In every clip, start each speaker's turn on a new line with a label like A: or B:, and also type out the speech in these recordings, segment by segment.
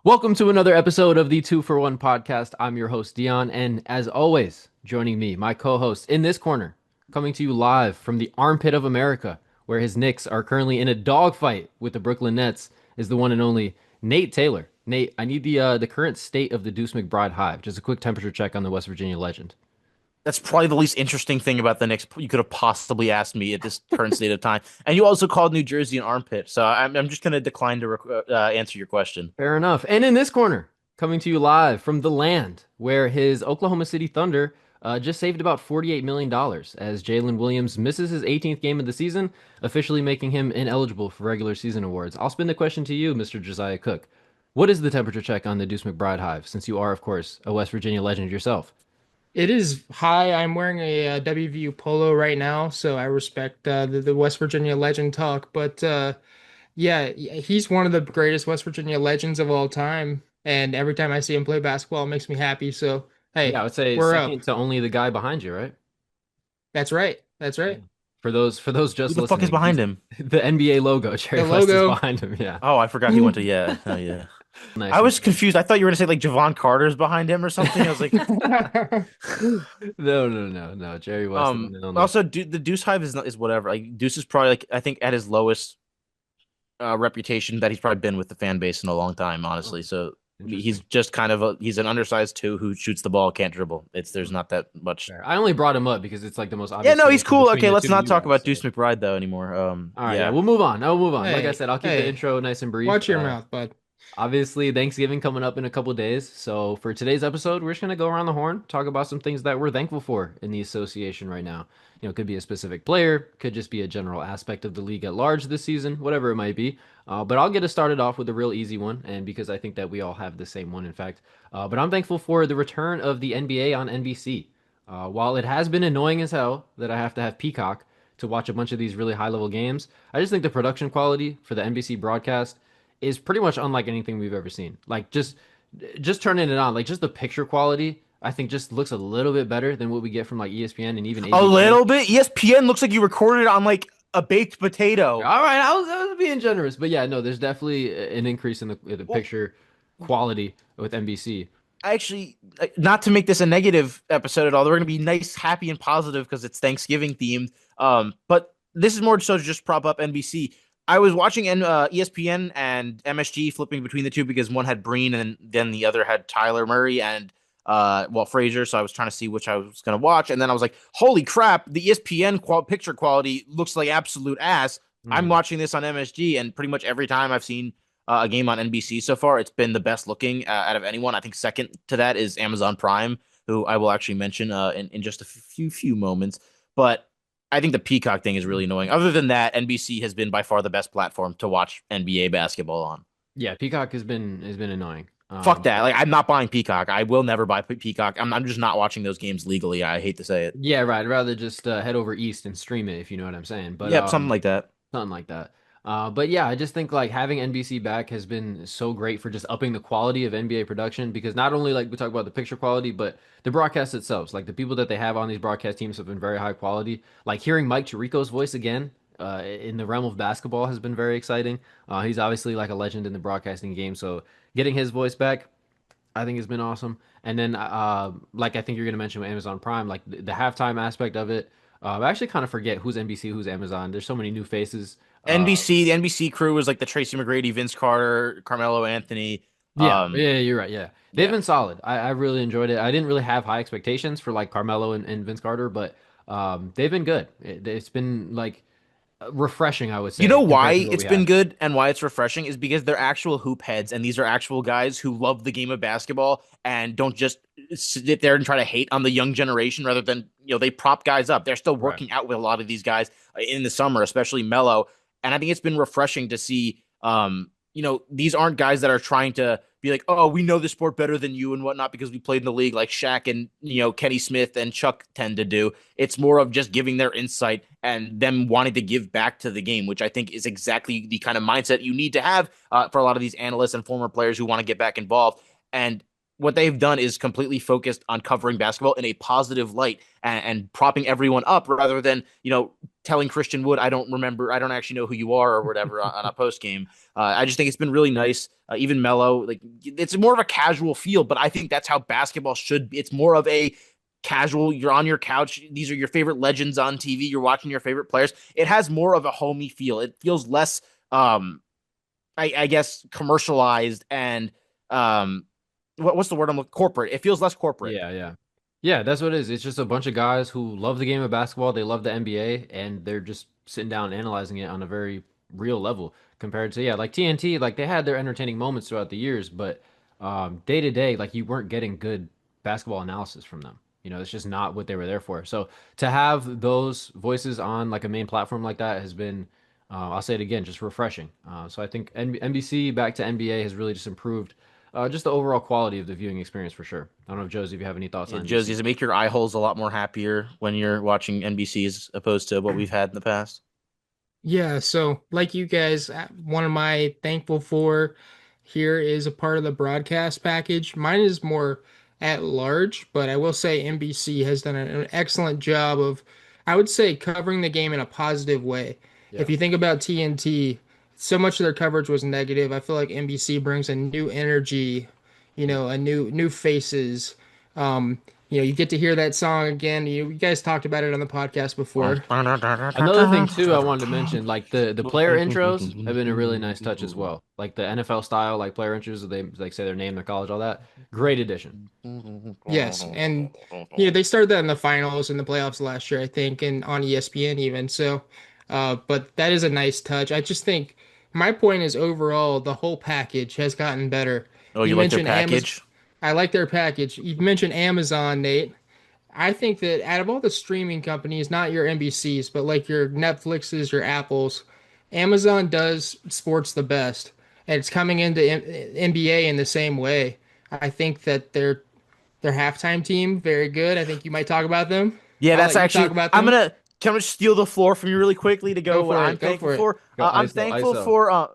A: Welcome to another episode of the Two for One podcast. I'm your host, Dion, and as always, joining me, my co host in this corner, coming to you live from the armpit of America, where his Knicks are currently in a dogfight with the Brooklyn Nets, is the one and only Nate Taylor. Nate, I need the current state of the Deuce McBride hive. Just a quick temperature check on the West Virginia legend.
B: That's probably the least interesting thing about the Knicks you could have possibly asked me at this current state of time. And you also called New Jersey an armpit, so I'm just going to decline to answer your question.
A: Fair enough. And in this corner, coming to you live from the land where his Oklahoma City Thunder just saved about $48 million dollars as Jalen Williams misses his 18th game of the season, officially making him ineligible for regular season awards. I'll spin the question to you, Mr. Josiah Cook. What is the temperature check on the Deuce McBride hive, since you are, of course, a West Virginia legend yourself?
C: It is high. I'm wearing a, WVU polo right now, so I respect the West Virginia legend talk. But yeah, he's one of the greatest West Virginia legends of all time. And every time I see him play basketball, it makes me happy. So
A: Yeah, I
C: hey,
A: would say
C: we're up.
A: second to only the guy behind you, right?
C: That's right. That's
A: Yeah.
C: right.
A: For those
B: Who
A: just
B: the fuck is
A: listening,
B: behind him?
A: the NBA logo,
C: The
A: Jerry West is
C: logo.
A: behind him. Yeah,
B: Oh, I forgot he went to yeah. Oh yeah.
A: nice
B: I
A: one.
B: was confused. I thought you were going to say like Javon Carter's behind him or something. I was like,
A: No, no, no, no. Jerry West, the one and only.
B: also the Deuce Hive is whatever. Like Deuce is probably like I think at his lowest reputation that he's probably been with the fan base in a long time,
A: Oh,
B: honestly. So he's
A: interesting.
B: just kind of he's an undersized two who shoots the ball, can't dribble. There's not that much.
A: Fair. I only brought him up because it's like the most
B: Yeah,
A: obvious
B: no, he's
A: connection
B: cool.
A: between
B: Okay,
A: the
B: let's
A: two of
B: not
A: you
B: talk
A: guys.
B: about
A: So,
B: Deuce McBride though anymore.
A: all right, yeah,
B: Yeah.
A: we'll move on. I'll move on. Like I
C: Hey,
A: said, I'll keep the
C: hey,
A: intro nice and brief.
C: watch your mouth, bud.
A: Obviously, Thanksgiving coming up in a couple days. So for today's episode, we're just gonna go around the horn, talk about some things that we're thankful for in the association right now. It could be a specific player, could just be a general aspect of the league at large this season, whatever it might be. But I'll get us started off with a real easy one, and because I think that we all have the same one, in fact. But I'm thankful for the return of the NBA on NBC. While it has been annoying as hell that I have to have Peacock to watch a bunch of these really high level games, I just think the production quality for the NBC broadcast is pretty much unlike anything we've ever seen. Like just turning it on, like just the picture quality, I think just looks a little bit better than what we get from like ESPN and even
B: A
A: ABC.
B: little bit. ESPN looks like you recorded it on like a baked potato.
A: All right, I was being generous, but yeah, no, there's definitely an increase in the
B: Well,
A: picture quality with NBC.
B: actually, not to make this a negative episode at all. They're going to be nice, happy, and positive because it's Thanksgiving themed. But this is more so to just prop up NBC. I was watching ESPN and MSG flipping between the two because one had Breen and then the other had Tyler Murray and Frazier. So I was trying to see which I was going to watch, and then I was like, "Holy crap! The ESPN picture quality looks like absolute ass." I'm
A: Hmm.
B: watching this on MSG, and pretty much every time I've seen a game on NBC so far, it's been the best looking out of anyone. I think second to that is Amazon Prime, who I will actually mention in just a few moments. But I think the Peacock thing is really annoying. Other than that, NBC has been by far the best platform to watch NBA basketball on.
A: Yeah, Peacock has been annoying.
B: Fuck that. Like I'm not buying Peacock. I will never buy Peacock. I'm just not watching those games legally. I hate to say it.
A: Yeah, right. I'd rather just head over east and stream it if you know what I'm saying. But
B: Yep, something like that.
A: something like that. But yeah, I just think like having NBC back has been so great for just upping the quality of NBA production because not only like we talk about the picture quality, but the broadcast itself. Like the people that they have on these broadcast teams have been very high quality. Like hearing Mike Tirico's voice again in the realm of basketball has been very exciting. He's obviously like a legend in the broadcasting game, so getting his voice back, I think has been awesome. And then like I think you're gonna mention with Amazon Prime, like the halftime aspect of it. I actually kind of forget who's NBC, who's Amazon. There's so many new faces.
B: The NBC crew was like the Tracy McGrady, Vince Carter, Carmelo Anthony.
A: Yeah, yeah, you're right. Yeah, they've
B: Yeah.
A: been solid. I really enjoyed it. I didn't really have high expectations for like Carmelo and Vince Carter, but they've been good. It's been like refreshing, I would
B: You know
A: say,
B: why
A: compared to what
B: it's
A: we
B: been
A: had.
B: good and why it's refreshing is because they're actual hoop heads and these are actual guys who love the game of basketball and don't just sit there and try to hate on the young generation rather than, they prop guys up. They're still
A: Right.
B: working out with a lot of these guys in the summer, especially Melo. And I think it's been refreshing to see, these aren't guys that are trying to be like, oh, we know the sport better than you and whatnot because we played in the league like Shaq and, Kenny Smith and Chuck tend to do. It's more of just giving their insight and them wanting to give back to the game, which I think is exactly the kind of mindset you need to have for a lot of these analysts and former players who want to get back involved. And what they've done is completely focused on covering basketball in a positive light and propping everyone up rather than, telling Christian Wood, I don't actually know who you are or whatever on a post game. I just think it's been really nice. Even Mello, like it's more of a casual feel, but I think that's how basketball should be. It's more of a casual. You're on your couch. These are your favorite legends on TV. You're watching your favorite players. It has more of a homey feel. It feels less, I guess, commercialized and what's the word I'm looking corporate. It feels less corporate.
A: Yeah, yeah. Yeah, that's what it is. It's just a bunch of guys who love the game of basketball, they love the NBA, and they're just sitting down and analyzing it on a very real level compared to, yeah, like TNT, like they had their entertaining moments throughout the years, but day to day, like you weren't getting good basketball analysis from them. It's just not what they were there for. So to have those voices on like a main platform like that has been, I'll say it again, just refreshing. So I think NBC back to NBA has really just improved just the overall quality of the viewing experience for sure. I don't know if Josie, if you have any thoughts
B: Yeah,
A: on
B: Josie,
A: NBC.
B: does it make your eye holes a lot more happier when you're watching NBC as opposed to what we've had in the past?
C: Yeah, so like you guys, one of my thankful for here is a part of the broadcast package. Mine is more at large, but I will say NBC has done an excellent job of, I would say, covering the game in a positive way.
A: Yeah.
C: If you think about TNT, so much of their coverage was negative. I feel like NBC brings a new energy, a new faces. Um, you get to hear that song again. You guys talked about it on the podcast before.
A: Another thing too, I wanted to mention, like the player intros have been a really nice touch as well. Like the NFL style, like player intros, they like say their name, their college, all that. Great addition.
C: Yes, and they started that in the finals and the playoffs last year, I think, and on ESPN even. So, but that is a nice touch. I just think my point is overall the whole package has gotten better.
B: Oh,
C: You
B: you like their
C: mentioned Amazon.
B: package?
C: I like their package. You mentioned Amazon, Nate. I think that out of all the streaming companies, not your NBCs, but like your Netflixes, your Apples, Amazon does sports the best, and it's coming into NBA in the same way. I think that their halftime team, very good. I think you might talk about them.
B: Yeah,
C: I'll
B: that's
C: let you talk
B: actually.
C: about
B: I'm
C: them.
B: gonna Can I steal the floor from you really quickly to
C: Go
B: go what
C: for
B: I'm
C: it. Go
B: thankful
C: for it.
B: for.
A: Go
B: I'm
A: ISO,
B: thankful
A: ISO.
B: for. I-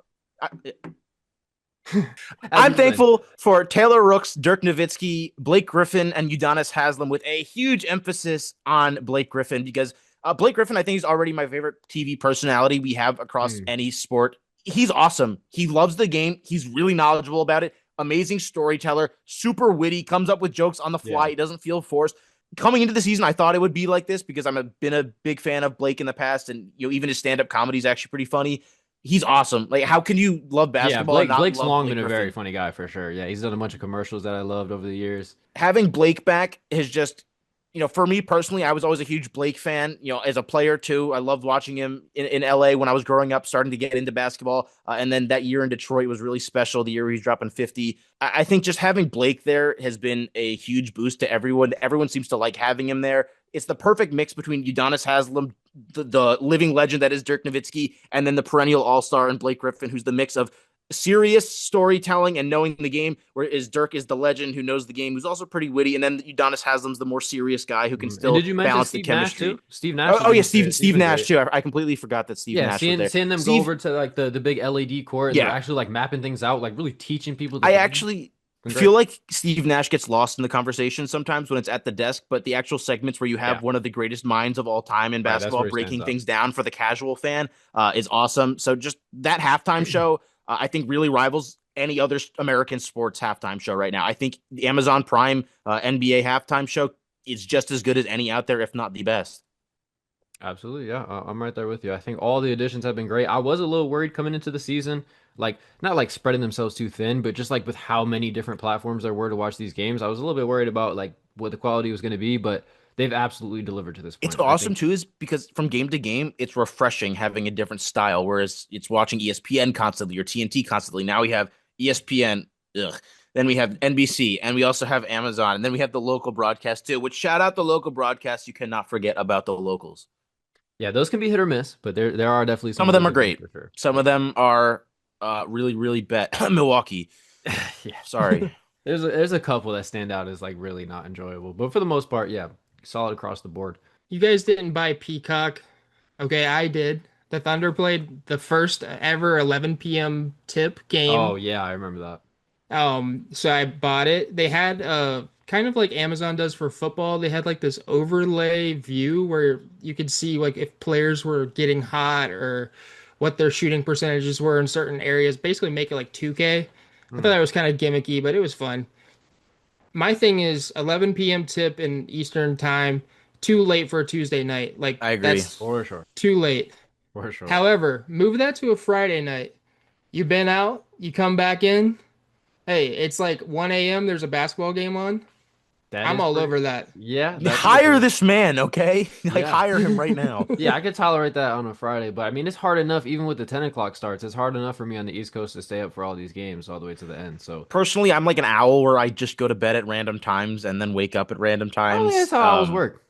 A: As
B: I'm
A: you were saying.
B: thankful for Taylor Rooks, Dirk Nowitzki, Blake Griffin, and Udonis Haslam with a huge emphasis on Blake Griffin because Blake Griffin, I think, is already my favorite TV personality we have across
A: Mm,
B: any sport. He's awesome. He loves the game. He's really knowledgeable about it. Amazing storyteller, super witty, comes up with jokes on the
A: yeah.
B: fly. He doesn't feel forced. Coming into the season, I thought it would be like this because been a big fan of Blake in the past, and even his stand up comedy is actually pretty funny. He's awesome. Like, how can you love
A: Yeah,
B: basketball and
A: Blake
B: not
A: Blake's
B: love
A: long
B: Blake
A: been a very
B: Griffin?
A: funny guy for sure. Yeah, he's done a bunch of commercials that I loved over the years.
B: Having Blake back has just, for me personally, I was always a huge Blake fan, as a player too. I loved watching him in LA when I was growing up, starting to get into basketball. And then that year in Detroit was really special, the year he's dropping 50. I think just having Blake there has been a huge boost to everyone. Everyone seems to like having him there. It's the perfect mix between Udonis Haslam, the living legend that is Dirk Nowitzki, and then the perennial all-star and Blake Griffin, who's the mix of serious storytelling and knowing the game, whereas Dirk is the legend who knows the game, who's also pretty witty, and then Udonis Haslam's the more serious guy who can
A: And
B: still
A: did you mention
B: balance the
A: Steve Nash
B: chemistry.
A: too? Steve Nash
B: Oh,
A: has
B: oh yeah,
A: been
B: Steve
A: he's
B: Steve
A: been
B: Nash
A: great.
B: too. I completely forgot that Steve
A: Yeah,
B: Nash was there.
A: seeing them go
B: Steve,
A: over to like the big LED court and they're
B: yeah,
A: actually like mapping things out, like really teaching people the
B: I
A: game.
B: actually
A: Been
B: feel
A: great.
B: like Steve Nash gets lost in the conversation sometimes when it's at the desk, but the actual segments where you
A: Yeah,
B: have one of the greatest minds of all time in
A: right. That's
B: basketball
A: where he stands
B: breaking
A: out.
B: things down for the casual fan is awesome. So just that halftime show, I think really rivals any other American sports halftime show right now. I think the Amazon Prime NBA halftime show is just as good as any out there, if not the best.
A: Absolutely, yeah. I'm right there with you. I think all the additions have been great. I was a little worried coming into the season, like not like spreading themselves too thin, but just like with how many different platforms there were to watch these games, I was a little bit worried about like what the quality was going to be, but they've absolutely delivered to this
B: It's
A: point. I
B: awesome
A: think,
B: too, is because from game to game, it's refreshing having a different style. Whereas it's watching ESPN constantly or TNT constantly. Now we have ESPN, ugh. Then we have NBC, and we also have Amazon, and then we have the local broadcast too. Which shout out the local broadcast. You cannot forget about the locals.
A: yeah, those can be hit or miss, but there are definitely
B: Some
A: some
B: of them
A: really
B: are
A: good ones
B: great.
A: for sure.
B: Some of
A: Yeah,
B: them are really really bad. Milwaukee.
A: yeah.
B: Sorry.
A: There's a couple that stand out as like really not enjoyable, but for the most part, yeah, solid across the board.
C: You guys didn't buy Peacock. Okay, I did. The Thunder played the first ever 11 p.m. tip
A: Oh
C: game.
A: yeah, I remember that.
C: So I bought it. They had kind of like Amazon does for football. They had like this overlay view where you could see like if players were getting hot or what their shooting percentages were in certain areas. Basically make it like 2K. I thought
A: Hmm.
C: that was kind of gimmicky, but it was fun. My thing is 11 p.m. tip in Eastern time, too late for a Tuesday night. Like
B: I agree.
C: that's
A: For sure.
C: too late.
A: For sure.
C: However, move that to a Friday night. You've been out, you come back in. Hey, it's like 1 a.m. There's a basketball game on.
A: That
C: I'm
A: is
C: all
A: pretty.
C: over that.
A: Yeah, that's a good
B: Hire
A: point.
B: this man, okay? Like
A: Yeah.
B: hire him right now.
A: Yeah, I could tolerate that on a Friday, but I mean, it's hard enough, even with the 10 o'clock starts, it's hard enough for me on the East Coast to stay up for all these games all the way to the end. So,
B: Personally, I'm like an owl where I just go to bed at random times and then wake up at random
A: I don't think that's
B: times.
A: how owls work.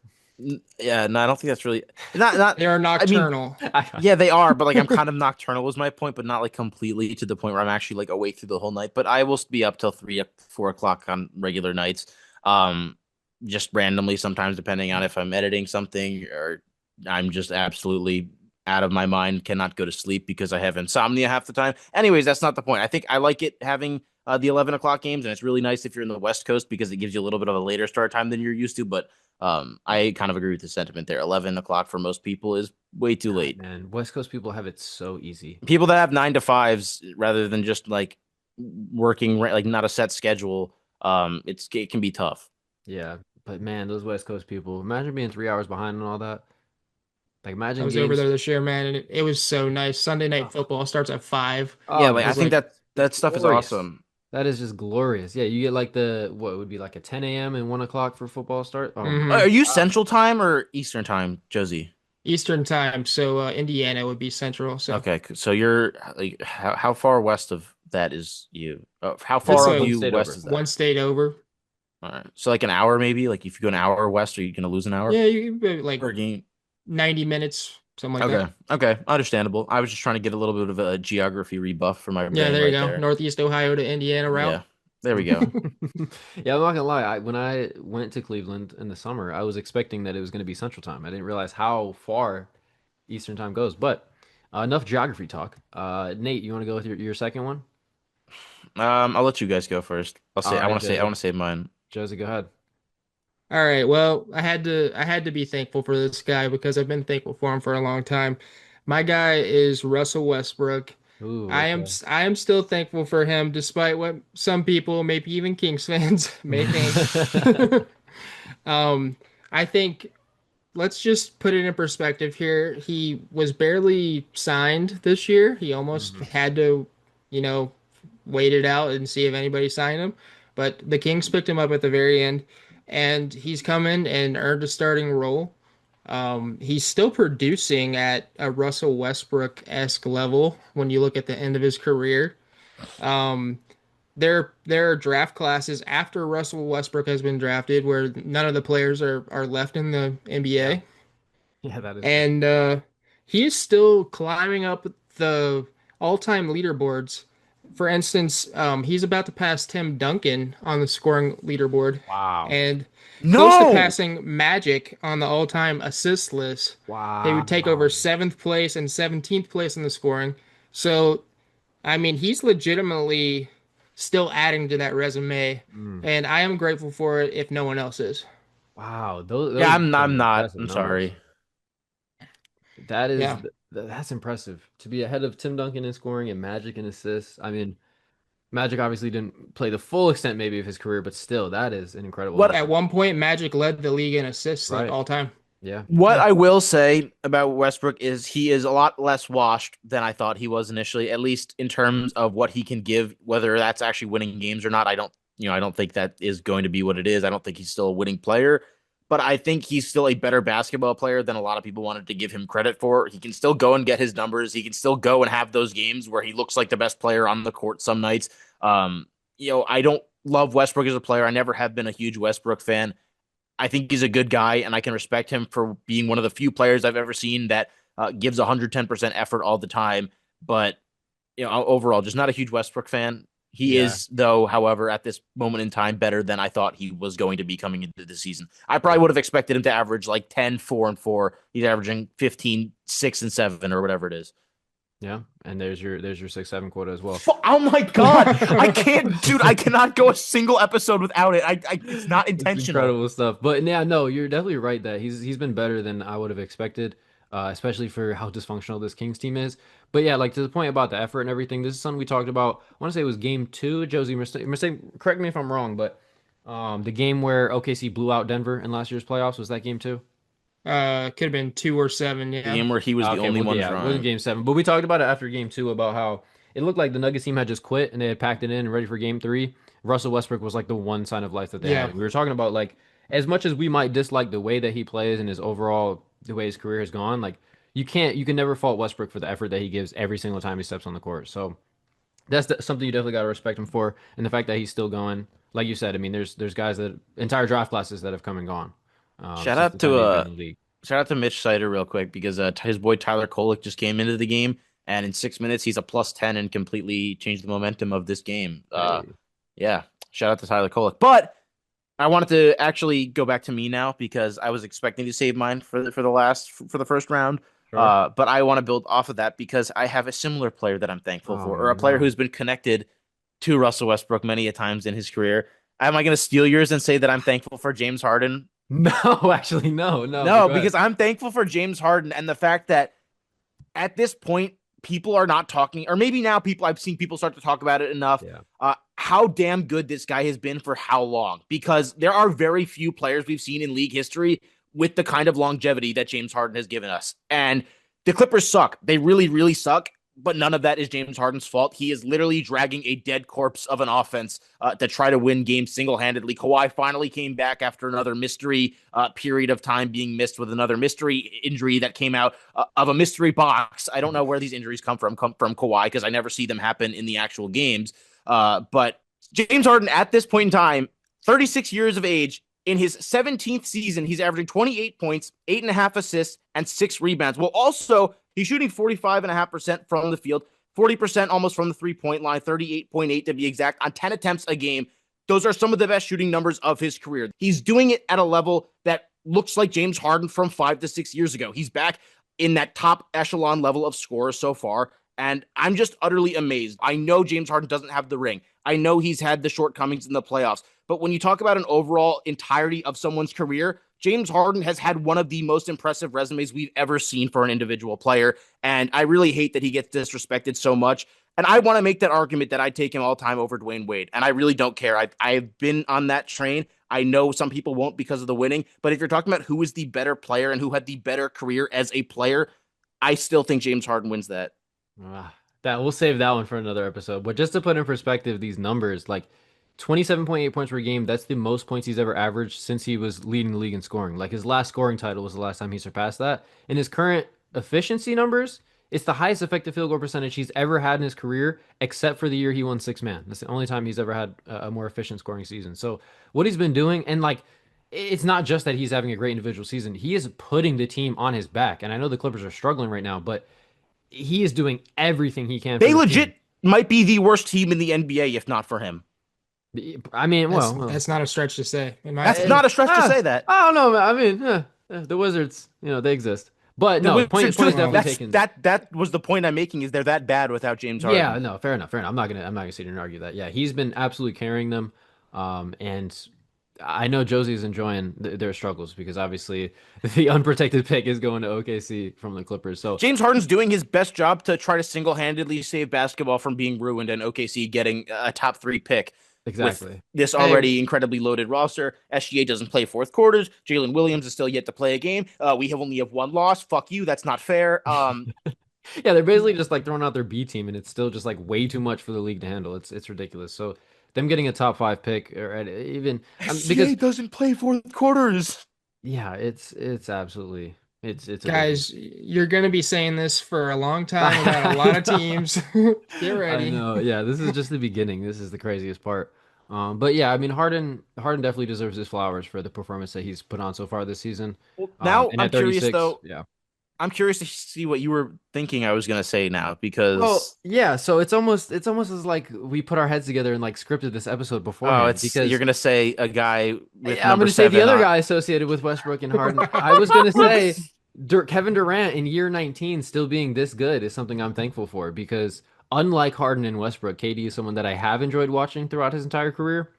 B: Yeah, no, I don't think that's really not.
C: They are
B: I mean,
C: nocturnal.
B: yeah, they are, but like I'm kind of nocturnal was my point, but not like completely to the point where I'm actually like awake through the whole night. But I will be up till 4 o'clock on regular nights. Um, just randomly sometimes depending on if I'm editing something or I'm just absolutely out of my mind, cannot go to sleep because I have insomnia half the time. Anyways, that's not the point. I think I like it having the 11 o'clock games, and it's really nice if you're in the West Coast because it gives you a little bit of a later start time than you're used to. But I kind of agree with the sentiment there. 11 o'clock for most people is way too
A: God,
B: late.
A: man, West Coast people have it so easy.
B: People that have 9 to 5s rather than just like working like not a set schedule, it can be tough.
A: Yeah, but man, those West Coast people, imagine being 3 hours behind and all that. Like,
C: I
A: imagine
C: was over
A: games.
C: there this year, man, and it was so nice. Sunday night
A: Oh,
C: football starts at 5.
B: Yeah,
A: oh,
B: like I
C: It's
B: think
A: just
C: like,
B: that stuff is
A: glorious.
B: awesome.
A: That is just glorious. Yeah, you get like what would be like a 10 a.m. and 1 o'clock for football start. Oh my
B: Are
C: hmm
B: you
A: God.
B: Central Time or Eastern Time, Josie?
C: Eastern time. So Indiana would be Central. So
B: Okay, so you're like how far west of that is you? How
A: You're
C: it's
B: far of
A: one
C: a
B: you
A: state
B: west
A: over.
B: is that?
C: one state over.
B: All right, so like an hour maybe. Like if you go an hour west, are you gonna lose an hour
C: Yeah, you like
B: per game?
C: 90 minutes, something like
B: Okay.
C: that.
B: Okay. Understandable. I was just trying to get a little bit of a geography rebuff for my
C: Yeah,
B: brain
C: there you
B: right
C: go.
B: there.
C: Northeast Ohio to Indiana route.
B: Yeah. There we go.
A: Yeah, I'm not gonna lie. When I went to Cleveland in the summer, I was expecting that it was gonna be Central Time. I didn't realize how far Eastern Time goes. But enough geography talk. Nate, you want to go with your second one?
B: I'll let you guys go first.
A: All right,
B: I
A: Josie.
B: want to save mine.
A: Josie, go ahead.
C: All right. Well, I had to be thankful for this guy because I've been thankful for him for a long time. My guy is Russell Westbrook.
A: Ooh,
C: I am
A: okay.
C: I am still thankful for him despite what some people, maybe even Kings fans, may think. Um, I think let's just put it in perspective here. He was barely signed this year. He almost
A: Mhm.
C: had to, you know, wait it out and see if anybody signed him. But the Kings picked him up at the very end, and he's come in and earned a starting role. He's still producing at a Russell Westbrook-esque level when you look at the end of his career. Um, there are draft classes after Russell Westbrook has been drafted where none of the players are left in the
A: Yeah.
C: NBA.
A: Yeah, that is true.
C: And he is still climbing up the all-time leaderboards. For instance, he's about to pass Tim Duncan on the scoring leaderboard
A: Wow.
C: and close to
B: No.
C: passing Magic on the all-time assist list. They would take over
A: Wow.
C: seventh place and 17th place in the scoring. So, I mean, he's legitimately still adding to that resume,
A: Mm.
C: and I am grateful for it if no one else is.
A: Wow. Those
B: Yeah,
A: those are
B: I'm
A: some
B: not.
A: impressive
B: I'm
A: numbers.
B: sorry.
A: That is
C: Yeah.
A: that's impressive to be ahead of Tim Duncan in scoring and Magic in assists. I mean, Magic obviously didn't play the full extent maybe of his career, but still, that is an incredible
B: What
C: At
A: number.
C: one point, Magic led the league in assists, like
A: Right.
C: all time.
A: Yeah.
B: what
C: Yeah.
B: I will say about Westbrook is he is a lot less washed than I thought he was initially, at least in terms of what he can give, whether that's actually winning games or not. I don't think that is going to be what it is. I don't think he's still a winning player, but I think he's still a better basketball player than a lot of people wanted to give him credit for. He can still go and get his numbers. He can still go and have those games where he looks like the best player on the court some nights. I don't love Westbrook as a player. I never have been a huge Westbrook fan. I think he's a good guy, and I can respect him for being one of the few players I've ever seen that gives 110% effort all the time. But overall, just not a huge Westbrook fan. He
A: Yeah.
B: is, though, however, at this moment in time, better than I thought he was going to be coming into the season. I probably
A: Yeah.
B: would have expected him to average like 10, 4, and 4. He's averaging 15, 6, and 7, or whatever it is.
A: Yeah, and there's your 6-7 quota as well.
B: Oh my God. I can't, dude, I cannot go a single episode without it. It's not
A: It's
B: intentional.
A: incredible stuff. But yeah, no, you're definitely right that he's been better than I would have expected, especially for how dysfunctional this Kings team is. But yeah, like to the point about the effort and everything, this is something we talked about. I want to say it was game two. Josie, correct me if I'm wrong, but the game where OKC blew out Denver in last year's playoffs, was that game two?
C: Could have been 2 or 7.
B: The
C: Yeah.
B: game where he was the
A: Okay,
B: only
A: well,
B: one
A: yeah, it wasn't
B: trying.
A: game seven, but we talked about it after game two about how it looked like the Nuggets team had just quit and they had packed it in and ready for game three. Russell Westbrook was like the one sign of life that they had.
C: Yeah.
A: And we were talking about like as much as we might dislike the way that he plays and his overall the way his career has gone, like you can never fault Westbrook for the effort that he gives every single time he steps on the court. So something you definitely got to respect him for, and the fact that he's still going. Like you said, I mean, there's guys that entire draft classes that have come and gone
B: Shout
A: since the
B: out
A: time
B: to
A: he's been in the league.
B: Shout out to Mitch Sider real quick because his boy Tyler Kolek just came into the game and in 6 minutes he's a +10 and completely changed the momentum of this game.
A: Hey,
B: Yeah, shout out to Tyler Kolek. But I wanted to actually go back to me now because I was expecting to save mine for the first round.
A: sure.
B: But I want to build off of that because I have a similar player that I'm thankful
A: Oh
B: for, or a player
A: no.
B: who's been connected to Russell Westbrook many a times in his career. Am I going to steal yours and say that I'm thankful for James Harden?
A: No, actually, no, no. But
B: No,
A: go ahead.
B: because I'm thankful for James Harden and the fact that at this point, people are not talking, or maybe now I've seen people start to talk about it enough.
A: Yeah,
B: How damn good this guy has been for how long? Because there are very few players we've seen in league history with the kind of longevity that James Harden has given us. And the Clippers suck. They really, really suck. But none of that is James Harden's fault. He is literally dragging a dead corpse of an offense to try to win games single-handedly. Kawhi finally came back after another mystery period of time being missed with another mystery injury that came out of a mystery box. I don't know where these injuries come from Kawhi because I never see them happen in the actual games. But James Harden at this point in time, 36 years of age, in his 17th season, he's averaging 28 points, 8.5 assists, and 6 rebounds. Well, also, he's shooting 45.5% from the field, 40% almost from the 3-point line, 38.8 to be exact, on 10 attempts a game. Those are some of the best shooting numbers of his career. He's doing it at a level that looks like James Harden from 5 to 6 years ago. He's back in that top echelon level of scorers so far. And I'm just utterly amazed. I know James Harden doesn't have the ring. I know he's had the shortcomings in the playoffs. But when you talk about an overall entirety of someone's career, James Harden has had one of the most impressive resumes we've ever seen for an individual player. And I really hate that he gets disrespected so much. And I want to make that argument that I'd take him all time over Dwayne Wade. And I really don't care. I've been on that train. I know some people won't because of the winning. But if you're talking about who is the better player and who had the better career as a player, I still think James Harden wins that.
A: that we'll save that one for another episode. But just to put in perspective, these numbers, like 27.8 points per game, that's the most points he's ever averaged since he was leading the league in scoring. Like his last scoring title was the last time he surpassed that. And his current efficiency numbers, it's the highest effective field goal percentage he's ever had in his career, except for the year he won six man. That's the only time he's ever had a more efficient scoring season. So what he's been doing, and like it's not just that he's having a great individual season. He is putting the team on his back. And I know the Clippers are struggling right now, but he is doing everything he can for
B: They
A: this team.
B: legit might be the worst team in the NBA if not for him.
A: I mean,
C: That's
A: well,
C: that's not a stretch to say, in my
B: That's
C: opinion.
B: not a stretch to say that.
A: I don't know, man. I mean, the Wizards, they exist. But no, point is definitely taken.
B: That was the point I'm making. Is they're that bad without James Harden?
A: Yeah, no, fair enough, fair enough. I'm not gonna sit here and argue that. Yeah, he's been absolutely carrying them, and I know Josie's enjoying their struggles because obviously the unprotected pick is going to OKC from the Clippers. So
B: James Harden's doing his best job to try to single-handedly save basketball from being ruined and OKC getting a top 3 pick with
A: exactly.
B: this
C: Hey,
B: already incredibly loaded roster. SGA doesn't play fourth quarters. Jalen Williams is still yet to play a game. We have only have one loss. Fuck you. That's not fair.
A: Yeah, they're basically just like throwing out their B team, and it's still just like way too much for the league to handle. It's ridiculous. So them getting a top 5 pick, or even because
B: SGA doesn't play fourth quarters.
A: yeah, it's absolutely it's a
C: guys, you're gonna be saying this for a long time about a lot of teams. Get
A: I
C: ready.
A: know. Yeah, this is just the beginning. This is the craziest part. But yeah, I mean Harden definitely deserves his flowers for the performance that he's put on so far this season.
B: Well, now
A: And
B: I'm
A: at
B: curious
A: 36,
B: though.
A: yeah.
B: I'm curious to see what you were thinking I was gonna say now
A: Well,
B: because
A: yeah, so it's almost as like we put our heads together and like scripted this episode beforehand
B: it's you're
A: because
B: gonna say a guy with
A: I'm
B: number
A: going to say the
B: seven
A: other
B: on.
A: guy associated with Westbrook and Harden. I was going to say Kevin Durant in year 19 still being this good is something I'm thankful for because unlike Harden and Westbrook, KD is someone that I have enjoyed watching throughout his entire career.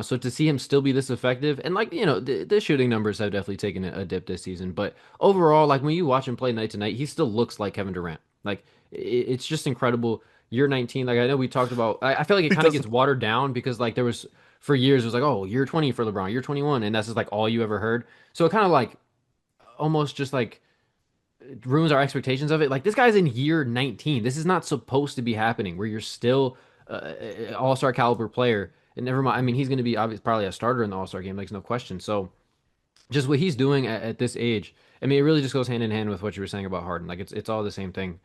A: So to see him still be this effective, and like the shooting numbers have definitely taken a dip this season, but overall, like when you watch him play night to night, he still looks like Kevin Durant. Like it's just incredible. Year 19, like I know we talked about, I feel like it
B: It
A: kind of
B: doesn't.
A: gets watered down because like there was for years it was like, oh, year 20 for LeBron, year 21, and that's just like all you ever heard. So it kind of like almost just like ruins our expectations of it. Like this guy's in year 19. This is not supposed to be happening where you're still all-star caliber player. And never mind. I mean, he's going to be obviously probably a starter in the all-star game, makes no question. So just what he's doing at this age, I mean, it really just goes hand in hand with what you were saying about Harden. Like it's all the same thing.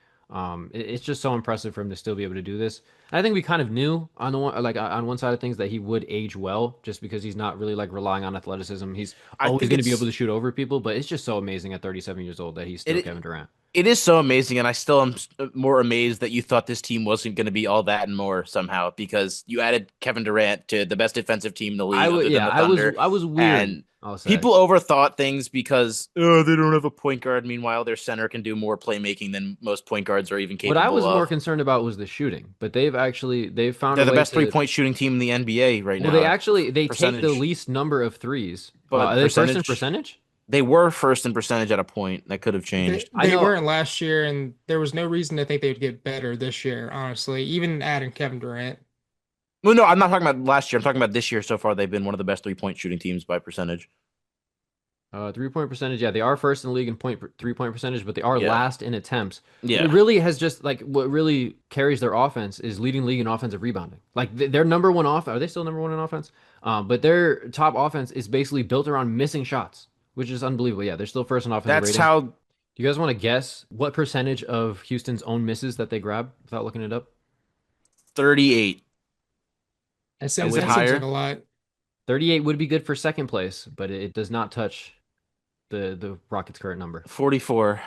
A: It's just so impressive for him to still be able to do this. And I think we kind of knew on the one like on one side of things that he would age well, just because he's not really like relying on athleticism. He's
B: I
A: always
B: think
A: going to be able
B: it's
A: to shoot over people, but it's just so amazing at 37 years old that he's still
B: it.
A: Kevin Durant.
B: It is so amazing, and I still am more amazed that you thought this team wasn't going to be all that and more somehow because you added Kevin Durant to the best defensive team in the
A: I
B: league
A: would,
B: other than
A: yeah,
B: the Thunder,
A: I was weary,
B: and
A: I'll say.
B: people overthought things because oh they don't have a point guard. Meanwhile, their center can do more playmaking than most point guards are even
A: What I
B: capable
A: was more
B: of.
A: concerned about was the shooting, but they've found a
B: They're the
A: way
B: best
A: to.
B: 3 point shooting team in the NBA right
A: Well, they
B: now,
A: actually they take the
B: percentage,
A: least number of threes.
B: but
A: Are they first in
B: percentage
A: percentage?
B: they were first in percentage at a point that could have
C: They
B: changed.
A: I
C: they
A: know.
C: weren't last year, and there was no reason to think they would get better this year, honestly. Even adding Kevin Durant.
B: Well, no, I'm not talking about last year. I'm talking about this year. So far, they've been one of the best 3 point shooting teams by percentage.
A: 3-point percentage, yeah, they are first in the league in 3-point percentage, but they are
B: Yeah,
A: last in attempts. But it
B: yeah.
A: really has just like what really carries their offense is leading league in offensive rebounding. Like their number one offense, are they still number one in offense? But their top offense is basically built around missing shots, which is unbelievable. Yeah, they're still first in offensive
B: That's
A: rating.
B: how
A: Do you guys want to guess what percentage of Houston's own misses that they grab without looking it up?
B: 38.
A: I
B: Is it
C: That seems like
B: higher?
C: a lot.
A: 38 would be good for second place, but it does not touch the Rockets' current number.
B: 44.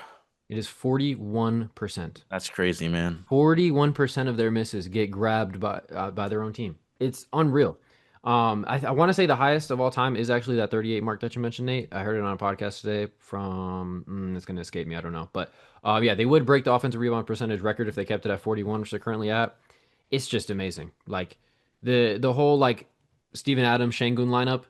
A: It is 41%.
B: That's crazy, man.
A: 41% of their misses get grabbed by their own team. It's unreal. I want to say the highest of all time is actually that 38 mark that you mentioned, Nate. I heard it on a podcast today from it's going to escape me. I don't know, but yeah, they would break the offensive rebound percentage record if they kept it at 41, which they're currently at. It's just amazing. Like the whole like Steven Adams Şengün lineup.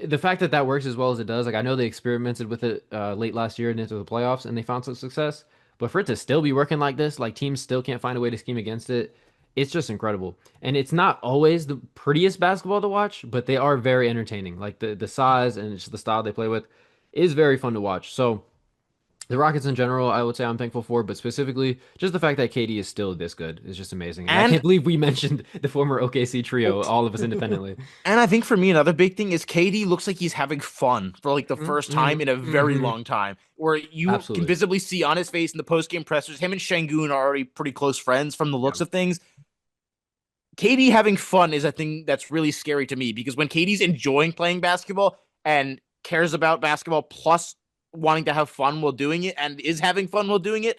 A: The fact that that works as well as it does, like I know they experimented with it late last year and into the playoffs, and they found some success. But for it to still be working like this, like teams still can't find a way to scheme against it, it's just incredible. And it's not always the prettiest basketball to watch, but they are very entertaining. Like the size and just the style they play with is very fun to watch. So the Rockets in general, I would say I'm thankful for, but specifically just the fact that KD is still this good is just amazing. And I
B: And
A: can't believe we mentioned the former OKC trio, all of us independently.
B: and I think for me another big thing is KD looks like he's having fun for like the first
A: Mm-hmm.
B: time in a very
C: Hmm.
B: long time, where you can
A: Absolutely.
B: visibly see on his face in the post game pressers, him and Şengün are already pretty close friends from the
A: Yeah.
B: looks of things. KD having fun is a thing that's really scary to me because when KD's enjoying playing basketball and cares about basketball plus wanting to have fun while doing it and is having fun while doing it,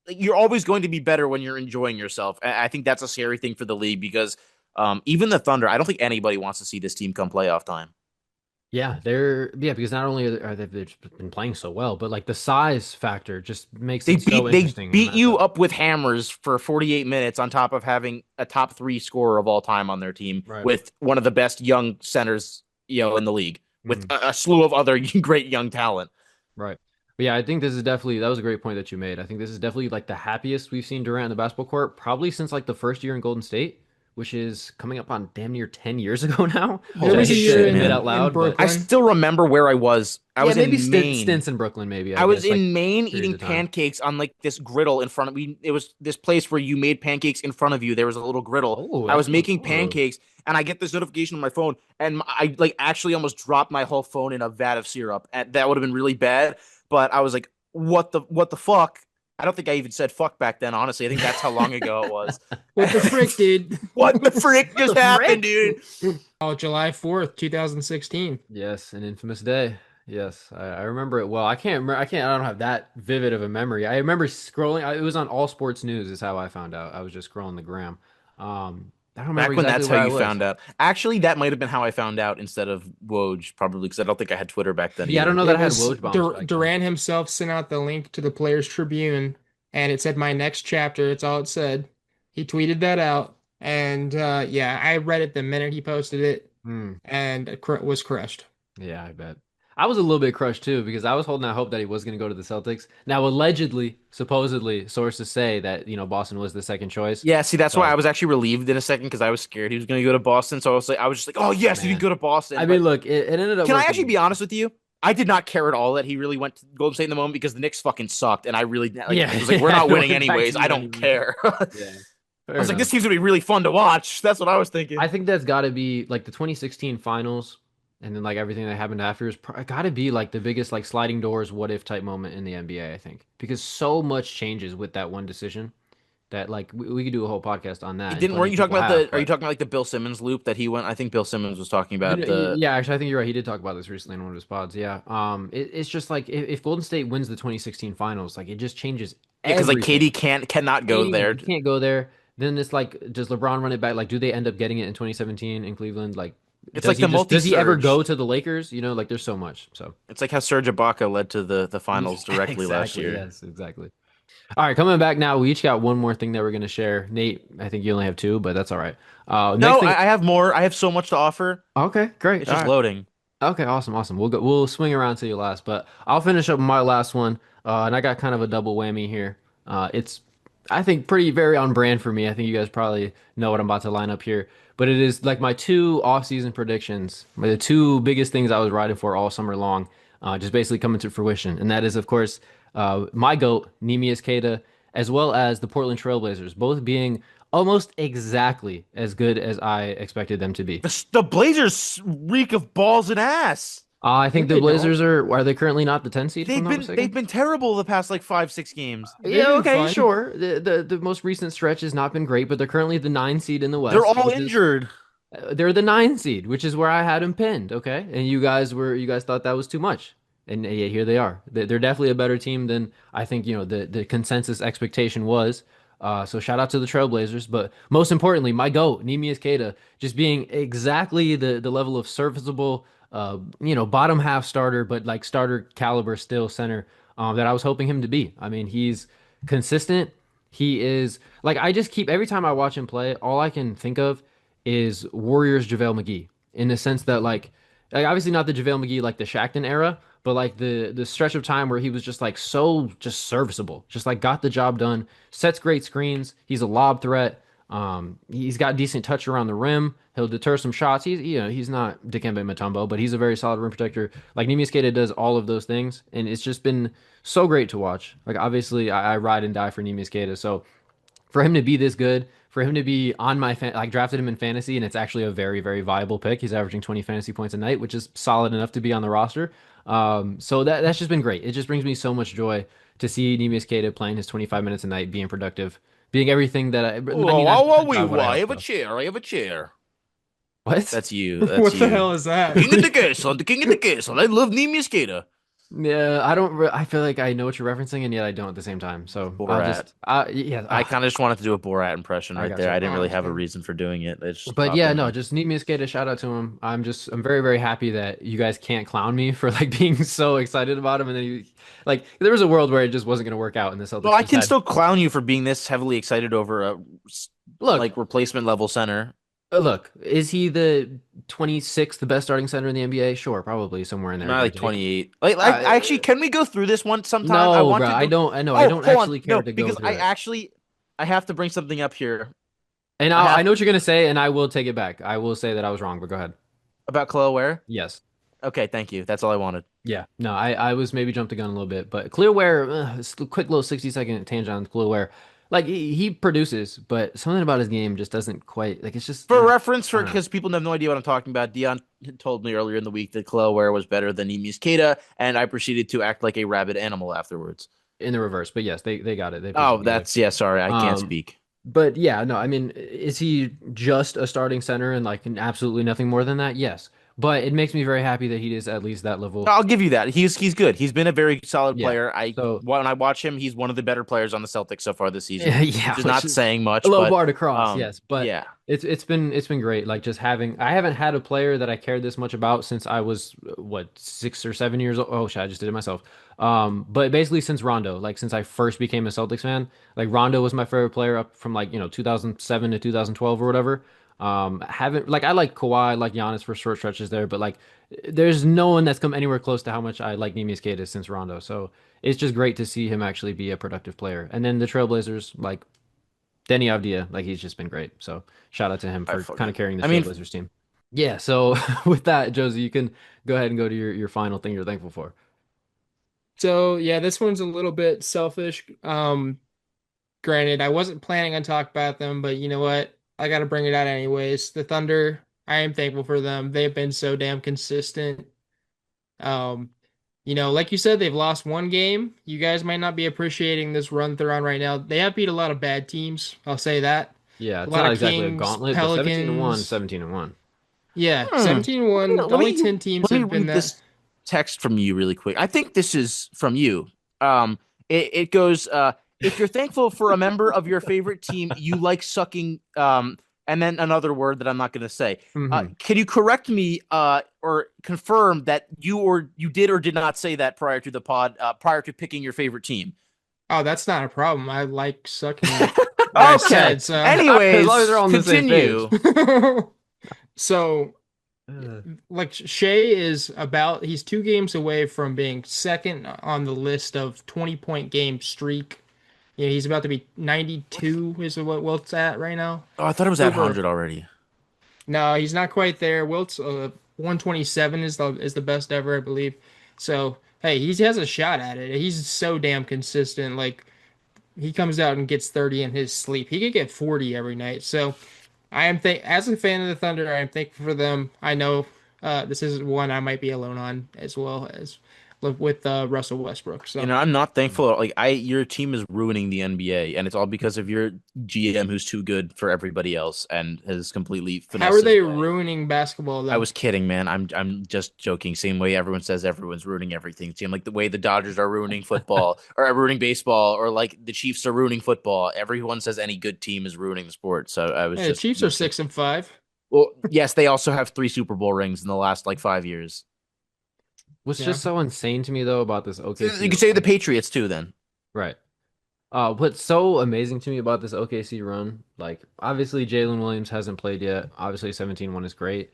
B: you're always going to be better when you're enjoying yourself. I think that's a scary thing for the league because even the Thunder, I don't think anybody wants to see this team come playoff time.
A: Yeah, because not only are they've just been playing so well, but like the size factor just makes
B: They
A: it so
B: beat they
A: interesting to
B: beat
A: match
B: you
A: up.
B: up with hammers for 48 minutes on top of having a top three scorer of all time on their team
A: Right.
B: with one of the best young centers, in the league with
A: Mhm.
B: a slew of other great young talent.
A: Right. But yeah, I think this is definitely that was a great point that you made. I think this is definitely like the happiest we've seen Durant in the basketball court probably since like the first year in Golden State, which is coming up on damn near 10 years ago now, which
C: There
A: I
B: Holy
C: was a
A: hate
C: year
A: to
B: shit,
A: admit
B: man.
A: out
C: in
A: loud, but
B: I
C: Brooklyn.
B: still remember where I was. I
A: yeah,
B: was
A: maybe
B: in Maine.
A: stints in Brooklyn, maybe I
B: I was
A: guess like
B: in Maine
A: periods
B: eating
A: of time.
B: pancakes on like this griddle in front of me. It was this place where you made pancakes in front of you. There was a little griddle.
A: Oh,
B: I
A: that
B: was
A: sounds
B: making
A: fun.
B: pancakes and I get this notification on my phone and I like actually almost dropped my whole phone in a vat of syrup. And that would have been really bad, but I was like, what the fuck? I don't think I even said fuck back then, honestly. I think that's how long ago it was.
C: What the frick, dude?
B: What the frick
A: What
B: just
A: the
B: happened,
A: frick?
B: dude?
C: Oh, July 4th, 2016.
A: Yes, an infamous day. Yes, I remember it well. I can't remember. I don't have that vivid of a memory. I remember scrolling. It was on All Sports News. Is how I found out. I was just scrolling the gram. I don't remember
B: Back when
A: exactly
B: that's how
A: where I
B: you
A: was.
B: found out. Actually, that might have been how I found out instead of Woj, probably because I don't think I had Twitter back then
A: Yeah, I don't
B: either.
A: know that
C: It
A: I had
C: was
A: Woj bombs back then.
C: Duran himself sent out the link to the Players Tribune, and it said my next chapter. It's all it said. He tweeted that out, and yeah, I read it the minute he posted it,
A: Hmm.
C: and was crushed.
A: Yeah, I bet. I was a little bit crushed too because I was holding out hope that he was going to go to the Celtics. Now, allegedly, supposedly, sources say that, Boston was the second choice.
B: Yeah, see, that's why I
A: So,
B: was actually relieved in a second because I was scared he was going to go to Boston. So I was just like, oh yes, he can
A: man.
B: go to Boston.
A: I mean,
B: But
A: look, it ended up
B: can I actually
A: working.
B: be honest with you? I did not care at all that he really went to Golden State in the moment because the Knicks fucking sucked, and I really like
A: Yeah,
B: was like, we're
A: yeah,
B: not
A: it
B: winning
A: went back to
B: anyways. I
A: you
B: don't
A: anyway.
B: care. I
A: Yeah, fair
B: was like,
A: enough.
B: this team's gonna be really fun to watch. That's what I was thinking.
A: I think that's got to be like the 2016 finals and then like everything that happened after is got to be like the biggest like sliding doors what if type moment in the NBA, I think. Because so much changes with that one decision that like we could do a whole podcast on that
B: It
A: and
B: didn't.
A: plenty
B: Weren't
A: of
B: you talking
A: people
B: about
A: have,
B: Are you
A: but
B: talking about like the Bill Simmons loop that he went? I think Bill Simmons was talking about the.
A: yeah, actually I think you're right. He did talk about this recently in one of his pods. Yeah. It's just like if Golden State wins the 2016 finals, like it just changes
B: Yeah, because like
A: everything.
B: cannot go
A: KD
B: there.
A: you can't go there. Then it's like, does LeBron run it back? Like, do they end up getting it in 2017 in Cleveland? Like,
B: It's like the
A: does he ever
B: multi-surge.
A: go to the Lakers? Like there's so much. So
B: It's like how Serge Ibaka led to the
A: yeah,
B: finals directly last
A: exactly.
B: year.
A: Yes, exactly. All right, coming back now. We each got one more thing that we're gonna share. Nate, I think you only have two, but that's all right. Next
B: No,
A: thing.
B: I have more. I have so much to offer.
A: Okay, great.
B: It's
A: All
B: just
A: right.
B: loading.
A: Okay, awesome, awesome. We'll swing around to you last, but I'll finish up my last one. And I got kind of a double whammy here. It's I think pretty very on brand for me. I think you guys probably know what I'm about to line up here, but it is like my two off-season predictions, the two biggest things I was riding for all summer long, just basically coming to fruition, and that is of course my goat Neemias Queta, as well as the Portland Trailblazers, both being almost exactly as good as I expected them to be.
B: The Blazers reek of balls and ass.
A: I
C: No,
A: think the
C: they don't.
A: Blazers are they currently not the 10 seed if I'm not
B: They've
A: mistaken?
B: been terrible the past like 5 6 games.
C: They've
A: Yeah,
C: been
A: okay,
C: fine.
A: sure. The most recent stretch has not been great, but they're currently the 9 seed in the
B: They're
A: West,
B: all
A: which is
B: injured.
A: they're the 9 seed, which is where I had them pinned, okay? And you guys thought that was too much. And yet here they are. They're definitely a better team than I think, the consensus expectation was. So shout out to the Trailblazers, but most importantly, my GOAT, Neemias Queta, just being exactly the level of serviceable, bottom half starter, but like starter caliber still center that I was hoping him to be. I mean, he's consistent. He is like I just keep every time I watch him play, all I can think of is Warriors JaVale McGee in the sense that like obviously not the JaVale McGee like the Shackton era, but like the stretch of time where he was just like so just serviceable, just like got the job done, sets great screens. He's a lob threat. He's got decent touch around the rim. He'll deter some shots. He's not Dikembe Mutombo, but he's a very solid rim protector. Like Neemias Queta does all of those things, and it's just been so great to watch. Like obviously, I ride and die for Neemias Queta, so for him to be this good, for him to be on my like drafted him in fantasy, and it's actually a very very viable pick. He's averaging 20 fantasy points a night, which is solid enough to be on the roster. So that's just been great. It just brings me so much joy to see Neemias Queta playing his 25 minutes a night, being productive, being everything that I
B: Oh, oh,
A: 99th
B: oh,
A: percentile of what I
B: I
A: hoped
B: have a
A: of.
B: chair. I have a chair.
A: What?
B: That's you. That's
C: What the
B: you.
C: hell is that?
B: King of the castle. The king of the castle. I love Nemi Skater.
A: Yeah, I don't. I feel like I know what you're referencing, and yet I don't at the same time. So I'll
B: Borat.
A: just. Yeah.
B: I kind of just wanted to do a Borat impression
A: I
B: right
A: got
B: there.
A: you.
B: I didn't
C: Oh,
B: really have a
C: okay.
B: reason for doing it. It just
A: But
B: popped
A: yeah,
B: in
A: no,
B: my.
A: just need me a skate. A shout out to him. I'm very, very happy that you guys can't clown me for like being so excited about him. And then like, there was a world where it just wasn't going to work out, and the
B: Well,
A: Celtics
B: I
A: just
B: can
A: had.
B: still clown you for being this heavily excited over a
A: Look,
B: like replacement level center.
A: look, is he the 26th the best starting center in the NBA? Sure, probably somewhere in there,
B: Not
A: give or
B: like
A: take.
B: 28. Like
A: Uh,
B: I actually, can we go through this one sometime? I
A: no,
B: want
A: bro,
B: to
A: I
B: go.
A: don't. I know. I
B: Oh,
A: don't
B: hold on.
A: actually care
B: No,
A: to go
B: because
A: through it.
B: I have to bring something up here.
A: And
B: I
A: I
B: have
A: know what you're gonna say, and I will take it back. I will say that I was wrong, but go ahead.
B: about Chloe Ware.
A: Yes.
B: Okay, thank you. That's all I wanted.
A: Yeah, no, I was maybe jumped the gun a little bit, but Clearware, quick little 60-second tangent on Clearware. Like he produces, but something about his game just doesn't quite like it's just
B: For reference,
A: I
B: for
A: don't know.
B: because people have no idea what I'm talking about, Dion told me earlier in the week that Chloe Ware was better than Emi Skata, and I proceeded to act like a rabid animal afterwards.
A: In the reverse, but yes, they got it. They put it
B: Oh,
A: together.
B: that's yeah. Sorry, I can't
A: Um,
B: speak.
A: but yeah, no, I mean, is he just a starting center and like absolutely nothing more than that? Yes. but it makes me very happy that he is at least that level.
B: I'll give you that. He's good. He's been a very solid
A: Yeah.
B: player.
A: So
B: When I watch him, he's one of the better players on the Celtics so far this season,
A: yeah,
B: which is
A: which
B: not
A: is
B: saying
A: a
B: much,
A: low
B: but
A: bar to cross, yes, but
B: yeah.
A: it's been great. Like just having, I haven't had a player that I cared this much about since I was what 6 or 7 years old. Oh shit, I just did it myself. But basically since Rondo, like since I first became a Celtics fan, like Rondo was my favorite player up from like 2007 to 2012 or whatever. Haven't like I like Kawhi, like Giannis for short stretches there, but like there's no one that's come anywhere close to how much I like Neemias Queta since Rondo. So it's just great to see him actually be a productive player. And then the Trailblazers, like Denny Avdia, like he's just been great. So shout out to him
B: I
A: for kind of
B: fucking.
A: carrying the
B: I mean,
A: Trailblazers team. Yeah. So with that, Josie, you can go ahead and go to your final thing you're thankful for.
C: So yeah, this one's a little bit selfish. Granted, I wasn't planning on talking about them, but you know what? I got to bring it out anyways. The Thunder, I am thankful for them. They've been so damn consistent. Um, like you said, they've lost one game. You guys might not be appreciating this run they're on right now. They have beat a lot of bad teams. I'll say that.
A: Yeah,
C: A
A: it's
C: lot
A: not
C: of
A: exactly a
C: Kings,
A: gauntlet, but 17-1,
C: Pelicans.
A: 17-1.
C: Yeah,
B: hmm.
C: 17-1.
B: Let
C: Only
B: me
C: 10 teams
B: let me
C: have been
B: read
C: that.
B: this text from you really quick. I think this is from you. It goes, if you're thankful for a member of your favorite team, you like sucking, and then another word that I'm not going to say.
A: Hmm.
B: Can you correct me, or confirm that you did or did not say that prior to the pod, prior to picking your favorite team?
C: Oh, that's not a problem. I like sucking what I
B: Okay.
C: said, so.
A: As long as they're
B: Anyways,
A: on the same page.
B: continue.
C: So,
A: Uh,
C: like Shea is he's 2 games away from being second on the list of 20-point game streak. Yeah, he's about to be 92 is what Wilt's at right now.
B: Oh, I thought it was at
C: Over
B: 100 already.
C: No, he's not quite there. Wilt's 127 is the best ever, I believe. So, hey, he has a shot at it. He's so damn consistent. Like he comes out and gets 30 in his sleep. He could get 40 every night. So, as a fan of the Thunder, I am thankful for them. I know this is one I might be alone on as well as with Russell Westbrook. So
B: I'm not thankful. Like your team is ruining the NBA, and it's all because of your GM, who's too good for everybody else and has completely
C: how are
B: finessed his
C: they
B: way.
C: ruining basketball
B: I
C: though?
B: was kidding, man. I'm just joking. Same way everyone says everyone's ruining everything. Seem like the way the Dodgers are ruining football, or are ruining baseball, or like the Chiefs are ruining football. Everyone says any good team is ruining the sport. So I was
C: Hey, the
B: just
C: Chiefs are
B: joking.
C: 6-5.
B: Well, yes, they also have 3 Super Bowl rings in the last like 5 years.
A: what's
C: Yeah.
A: just so insane to me though about this OKC
B: You could say the
A: run,
B: Patriots too, then.
A: right? What's so amazing to me about this OKC run, like obviously Jalen Williams hasn't played yet. Obviously 17-1 is great.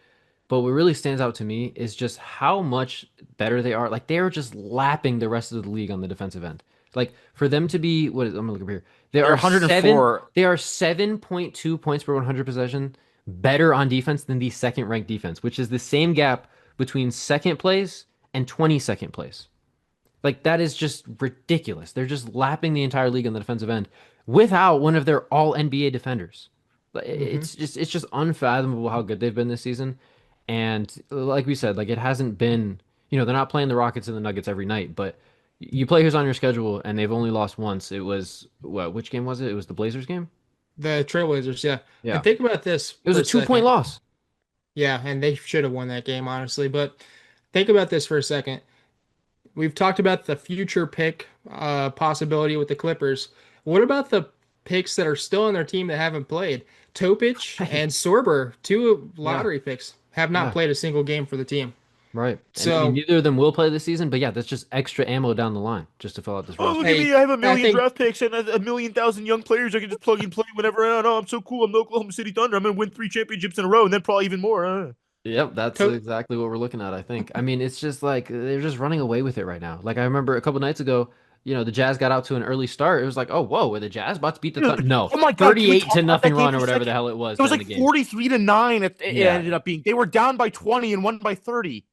A: But what really stands out to me is just how much better they are. Like they are just lapping the rest of the league on the defensive end. Like for them to be I'm gonna look up here. There
B: They're
A: are
B: 104.
A: 7.2 points per 100 possession better on defense than the second ranked defense, which is the same gap between second place and 22nd place. Like that is just ridiculous. They're just lapping the entire league on the defensive end without one of their all NBA defenders.
C: Hmm.
A: It's just unfathomable how good they've been this season. And like we said, like it hasn't been, they're not playing the Rockets and the Nuggets every night, but you play who's on your schedule and they've only lost once. It was which game was it? It was the Blazers game?
C: The Trailblazers, yeah. And
A: Yeah.
C: think about this
A: It was
C: for
A: a
C: a
A: 2 point
C: second.
A: loss.
C: Yeah, and they should have won that game, honestly. But think about this for a second. We've talked about the future pick possibility with the Clippers. What about the picks that are still on their team that haven't played? Topic
A: Right.
C: and Sorber, two
A: Yeah.
C: lottery picks, have not
A: Yeah.
C: played a single game for the team.
A: Right. And I mean
C: So,
A: neither of them will play this season, but yeah, that's just extra ammo down the line just to fill out this
B: Oh, look
A: roster.
B: at me.
C: hey,
B: I have a
C: I
B: million
C: think
B: draft picks and a million thousand young players I can just plug and play whenever. I know I'm so cool. I'm the Oklahoma City Thunder. I'm going to win 3 championships in a row and then probably even more.
A: Yep, that's
C: to
A: exactly what we're looking at, I think. I mean, it's just like they're just running away with it right now. Like I remember a couple nights ago, the Jazz got out to an early start. It was like, oh, whoa, were the Jazz about to beat the Thunder? No,
B: Oh my God. Can we
A: 38
B: talk
A: to
B: about that
A: nothing
B: game
A: run
B: for
A: or
B: a
A: whatever the
B: second?
A: hell it was
B: It
A: to
B: was
A: end
B: like
A: the game.
B: 43-9. It
A: Yeah,
B: ended up being. They were down by 20 and won by 30.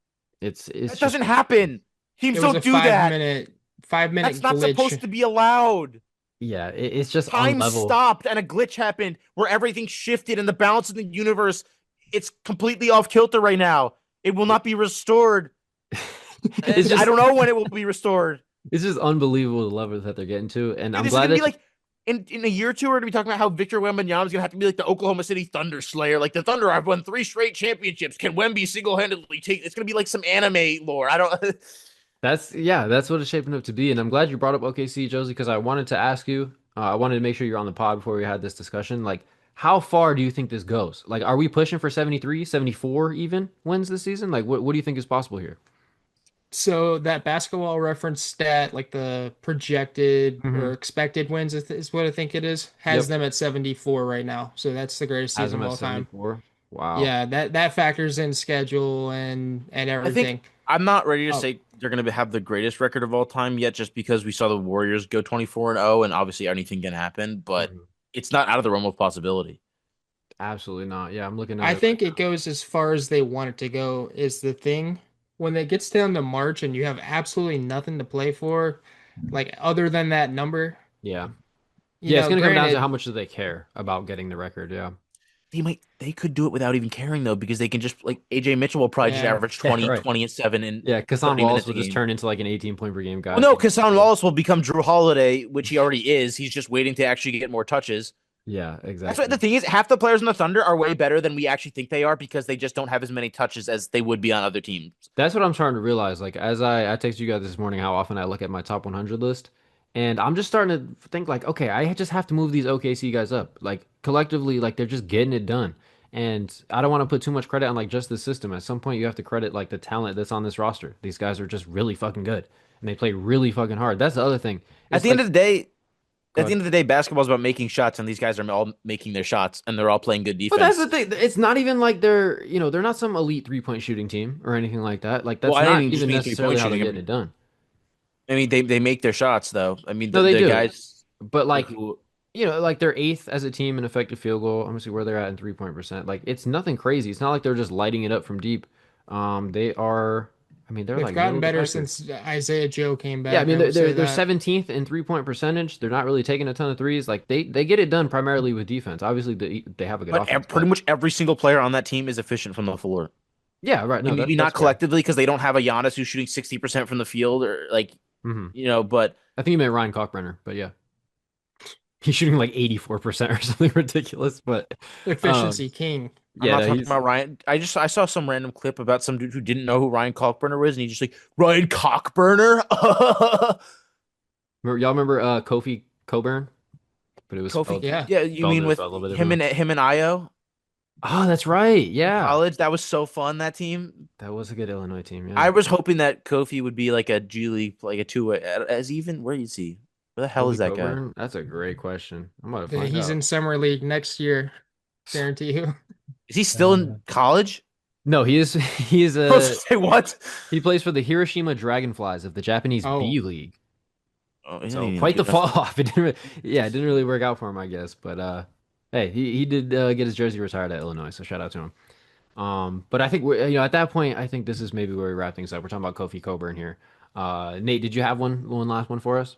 A: it's
B: That
A: just
B: doesn't happen.
C: it
B: Teams
C: was
B: don't
C: a
B: do that.
C: 5 minute
B: That's not
C: glitch.
B: supposed to be allowed.
A: yeah, it's just
B: Time
A: unlevel.
B: stopped and a glitch happened where everything shifted and the balance in the universe, it's completely off kilter right now. It will not be restored.
A: It's
B: And I
A: just
B: don't know when it will be restored.
A: it's just unbelievable the level that they're getting to, and
B: Dude,
A: I'm
B: this is
A: glad
B: gonna be
A: that
B: like in a year or two, we're gonna be talking about how Victor Wembanyama is gonna have to be like the Oklahoma City Thunder Slayer. Like the Thunder have won 3 straight championships. Can Wemby single-handedly take? It's gonna be like some anime lore. I don't.
A: That's what it's shaping up to be. And I'm glad you brought up OKC, Josie, because I wanted to ask you, I wanted to make sure you're on the pod before we had this discussion. Like, how far do you think this goes? Like, are we pushing for 73, 74 even wins this season? Like, what do you think is possible here?
C: So that basketball reference stat, like the projected
A: Hmm.
C: or expected wins is what I think it is, has
A: Yep.
C: them at 74 right now. So that's the greatest
A: Has
C: season
A: them
C: of
A: at
C: all time.
A: 74. Wow.
C: Yeah, that factors in schedule and
B: I think
C: everything.
B: I'm not ready to
C: Oh,
B: say they're gonna have the greatest record of all time yet, just because we saw the Warriors go 24-0, and obviously anything can happen. But
A: Mhm.
B: it's not out of the realm of possibility.
A: Absolutely not. Yeah, I'm looking at
C: I
A: it right
C: think it
A: now.
C: goes as far as they want it to go is the thing. When it gets down to March and you have absolutely nothing to play for, like other than that number,
A: Yeah. Yeah, it's gonna come down to how
C: granted,
A: much do they care about getting the record. Yeah.
B: They could do it without even caring though, because they can just like AJ Mitchell will probably just
C: yeah.
B: average
A: Yeah,
B: 20,
A: right.
B: 20 and 7 in
A: Yeah, Kassan
B: 30
A: Wallace
B: minutes a
A: will just
B: game.
A: turn into like an 18 point per game guy
B: Well,
A: if
B: no,
A: he
B: because
A: wants
B: Hassan
A: to.
B: Wallace will become Drew Holiday, which he already is. He's just waiting to actually get more touches.
A: Yeah,
B: That's what the
A: exactly.
B: thing is. Half the players in the Thunder are way better than we actually think they are because they just don't have as many touches as they would be on other teams.
A: That's what I'm starting to realize. Like as I texted you guys this morning, how often I look at my top 100 list, and I'm just starting to think like, okay, I just have to move these OKC guys up. Like collectively, like they're just getting it done. And I don't want to put too much credit on like just the system. At some point, you have to credit like the talent that's on this roster. These guys are just really fucking good, and they play really fucking hard. That's the other thing.
B: At
A: It's
B: the end
A: like,
B: of the day,
A: go
B: at the
A: ahead.
B: end of the day, basketball's about making shots, and these guys are all making their shots, and they're all playing good
A: But that's the
B: defense.
A: thing. It's not even like they're not some elite 3 point shooting team or anything like that. Like
B: Well,
A: that's
B: I didn't
A: not
B: even just
A: even
B: mean three
A: necessarily
B: point
A: how they're
B: shooting.
A: getting it done.
B: They make their shots though. I mean
A: No, they
B: the
A: do.
B: guys
A: But like,
B: who
A: like they're eighth as a team in effective field goal. I'm gonna see where they're at in 3 point percent. Like it's nothing crazy. It's not like they're just lighting it up from deep. They are. I mean, they're
C: They've
A: like
C: gotten
A: middle of the
C: better
A: pack here.
C: since Isaiah Joe came
A: Yeah, I
C: back.
A: mean
C: I will say
A: they're
C: that.
A: 17th in 3 point percentage. They're not really taking a ton of threes. Like they get it done primarily with defense. Obviously, they have a good
B: but
A: offense,
B: pretty
A: but
B: much every single player on that team is efficient from the floor.
A: yeah, right.
B: I
A: No,
B: mean, maybe
A: that's
B: not
A: fair.
B: collectively because they don't have a Giannis who's shooting 60% from the field or like,
A: Hmm.
B: but
A: I think you meant Ryan Cockburner, but yeah, he's shooting like 84% or something ridiculous. But um,
C: Efficiency king.
B: I'm
A: yeah,
B: not
A: no,
B: talking
A: he's
B: about Ryan. I saw some random clip about some dude who didn't know who Ryan Kalkbrenner was, and he's just like Ryan Cockburner.
A: y'all remember Kofi Coburn, but it was
B: Kofi,
A: spelled
C: Yeah.
B: yeah, you
A: spelled
B: mean
A: it
B: with
A: spelled a little bit
B: him
A: differently.
B: and Io
A: Oh, that's right.
B: in
A: Yeah.
B: college? That was so fun. That team.
A: That was a good Illinois team, yeah.
B: I was hoping that Kofi would be like a G League, like a two-way. As even where is he? Where the hell is
A: Kofi
B: that guy?
A: Coburn? That's a great question. I'm about to find
C: He's
A: out.
C: in summer league next year, guarantee you.
B: Is he still
A: Uh,
B: in college?
A: no, he is he is
B: I was
A: a
B: gonna say what?
A: he plays for the Hiroshima Dragonflies of the Japanese
C: Oh,
A: B League.
B: Oh, he's not
A: So
B: even
A: quite
B: good
A: the
B: enough.
A: fall off. It didn't really work out for him, I guess. But hey, he did get his jersey retired at Illinois, so shout out to him. But I think at that point, I think this is maybe where we wrap things up. We're talking about Kofi Coburn here. Nate, did you have one last one for us?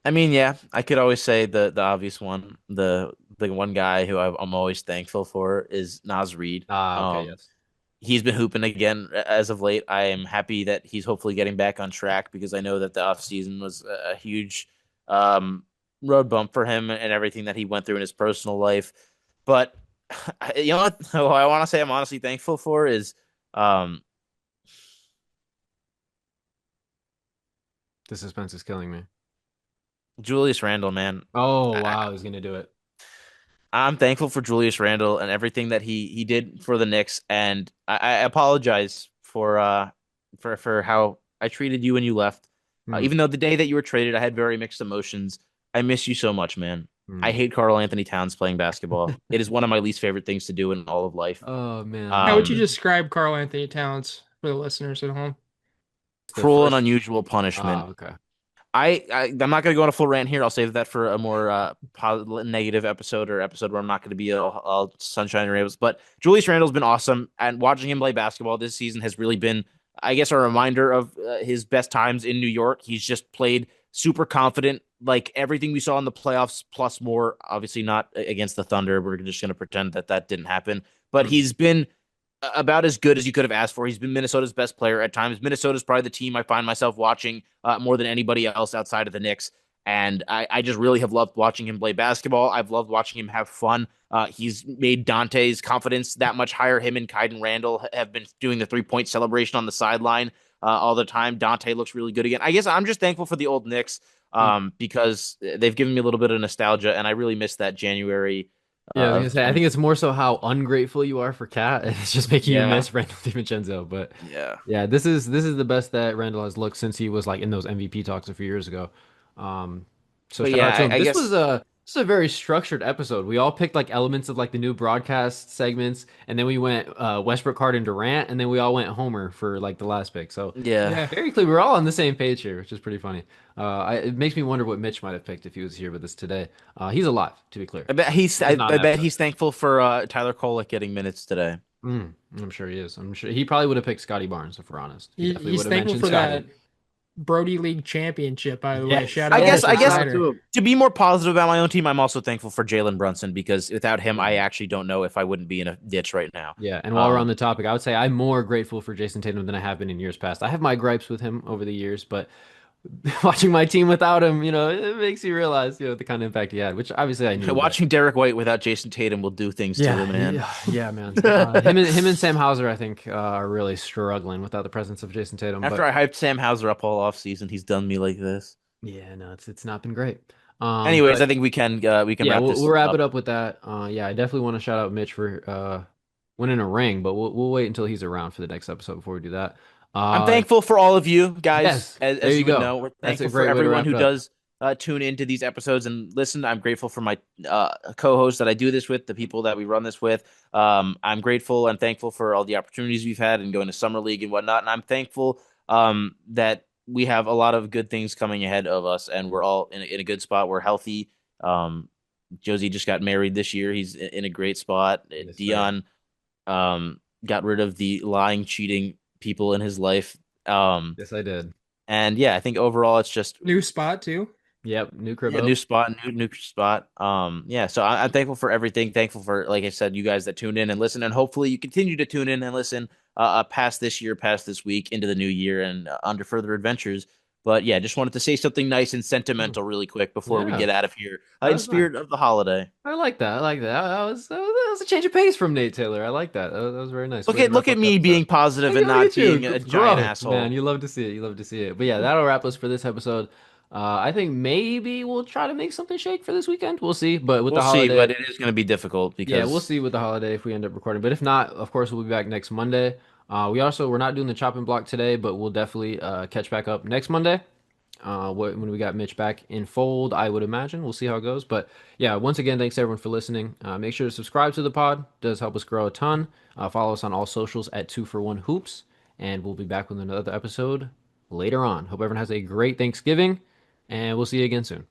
B: I mean, yeah, I could always say the obvious one. The one guy who I'm always thankful for is Nas Reed.
A: Ah, okay, yes.
B: He's been hooping again as of late. I am happy that he's hopefully getting back on track because I know that the offseason was a huge um, road bump for him and everything that he went through in his personal life. But you know what I want to say I'm honestly thankful for is um,
A: The suspense is killing me.
B: Julius Randle, man.
A: Oh
B: I,
A: wow, he's gonna do it.
B: I'm thankful for Julius Randle and everything that he did for the Knicks, and I apologize for how I treated you when you left.
A: Hmm.
B: Even though the day that you were traded, I had very mixed emotions. I miss you so much, man. I
A: Hmm.
B: hate Karl-Anthony Towns playing basketball. It is one of my least favorite things to do in all of life.
A: Oh man,
C: how would you
B: Um,
C: describe Karl-Anthony Towns for the listeners at home?
A: the
B: Cruel and
A: first.
B: unusual
A: Ah,
B: punishment.
A: okay.
B: I'm not going to go on a full rant here. I'll save that for a more negative episode or episode where I'm not going to be all sunshine and rainbows. But Julius Randle's been awesome, and watching him play basketball this season has really been, I guess, a reminder of his best times in New York. He's just played super confident, like everything we saw in the playoffs plus more. Obviously, not against the Thunder. We're just going to pretend that that didn't happen. But
A: Hmm.
B: he's been about as good as you could have asked for. He's been Minnesota's best player at times. Minnesota's probably the team I find myself watching more than anybody else outside of the Knicks. And I just really have loved watching him play basketball. I've loved watching him have fun. He's made Dante's confidence that much higher. Him and Kaiden Randall have been doing the 3 point celebration on the sideline all the time. Dante looks really good again. I guess I'm just thankful for the old Knicks because they've given me a little bit of nostalgia, and I really miss that January
A: Yeah, I was gonna
B: of
A: say, I think
B: 20.
A: it's more so how ungrateful you are for Cat. It's just making you
B: Yeah,
A: miss Randall DiVincenzo. But
B: yeah.
A: yeah, this is the best that Randall has looked since he was like in those MVP talks a few years ago. Um, so
B: But
A: shout
B: yeah,
A: out to him.
B: I
A: This was
B: guess
A: a very structured episode. We all picked like elements of like the new broadcast segments, and then we went Westbrook, Harden, Durant, and then we all went Homer for like the last pick. So
B: yeah.
C: Yeah.
A: very clear, we're all on the same page here, which is pretty funny. It makes me wonder what Mitch might have picked if he was here with us today. He's alive, to be clear.
B: I bet he's
A: He does not
B: I
A: have
B: bet
A: COVID.
B: he's thankful for Tyler Kolek getting minutes today.
A: I'm sure he is. I'm sure he probably would have picked Scotty Barnes, if we're honest. He definitely
C: He's
A: would have
C: thankful
A: mentioned
C: for
A: Scotty.
C: that Brody League championship, by the way.
A: Yes,
C: Shout
B: I
C: out
B: guess
A: yes,
B: I
C: Mitchell
A: shout
B: guess
A: out
C: Snyder.
A: to him.
B: to be more positive about my own team, I'm also thankful for Jalen Brunson because without him, I
A: Yeah.
B: actually don't know if I wouldn't be in a ditch right now.
A: Yeah, and while we're on
B: Um,
A: the topic, I would say I'm more grateful for Jason Tatum than I have been in years past. I have my gripes with him over the years, but watching my team without him, it makes you realize, the kind of impact he had, which obviously I knew, but
B: watching Derek White without Jason Tatum will do things to
A: yeah,
B: a man.
A: yeah, yeah, man. Him and Sam Hauser, I think, are really struggling without the presence of Jason Tatum.
B: After
A: But
B: I hyped Sam Hauser up all offseason, he's done me like this.
A: yeah, no, it's not been great.
B: Anyways, I
A: But
B: think we can
A: yeah,
B: wrap
A: we'll
B: this
A: wrap it
B: up.
A: up with that. Yeah, I definitely want to shout out Mitch for winning a ring, but we'll wait until he's around for the next episode before we do that.
B: I'm
A: Uh,
B: thankful for all of you guys.
A: yes, there
B: As
A: you
B: you would
A: go.
B: know, we're
A: That's a
B: thankful for
A: great way to
B: everyone
A: wrap
B: who
A: it up.
B: does tune into these episodes and listen. I'm grateful for my co-hosts that I do this with, the people that we run this with. I'm grateful and thankful for all the opportunities we've had and going to summer league and whatnot. And I'm thankful that we have a lot of good things coming ahead of us, and we're all in a good spot. We're healthy. Um, Josie just got married this year. He's in a great spot.
A: Yes, sir.
B: Dion got rid of the lying, cheating people in his life. Um,
A: Yes, I did.
B: and yeah, I think overall it's just
C: New spot too.
A: Yep, new
B: yeah,
A: cribbo.
B: new spot, new spot. Yeah, so I'm thankful for everything. Thankful for, like I said, you guys that tune in and listen, and hopefully you continue to tune in and listen past this year, past this week, into the new year, and under further adventures. But yeah, just wanted to say something nice and
A: Oh,
B: sentimental really quick before we
A: yeah,
B: get out of here,
A: that
B: in
A: was nice.
B: spirit of the holiday.
A: I like that. I like that. That was a change of pace from Nate Taylor. I like that. That was very nice. Way to
B: Look
A: wrap
B: at
A: up the
B: me
A: episode.
B: being positive and
A: Look
B: not
A: at you.
B: being a giant
A: Growth, man.
B: asshole.
A: You love to see it. You love to see it. But yeah, that'll wrap us for this episode. I think maybe we'll try to make something shake for this weekend. We'll see. But with
B: We'll
A: the
B: see,
A: holiday,
B: but it is going to be difficult
A: yeah, we'll
B: because
A: see with the holiday if we end up recording. But if not, of course, we'll be back next Monday. We're not doing the chopping block today, but we'll definitely catch back up next Monday. When we got Mitch back in fold, I would imagine. We'll see how it goes. But yeah, once again, thanks everyone for listening. Make sure to subscribe to the pod. It does help us grow a ton. Follow us on all socials at 2for1 Hoops. And we'll be back with another episode later on. Hope everyone has a great Thanksgiving, and we'll see you again soon.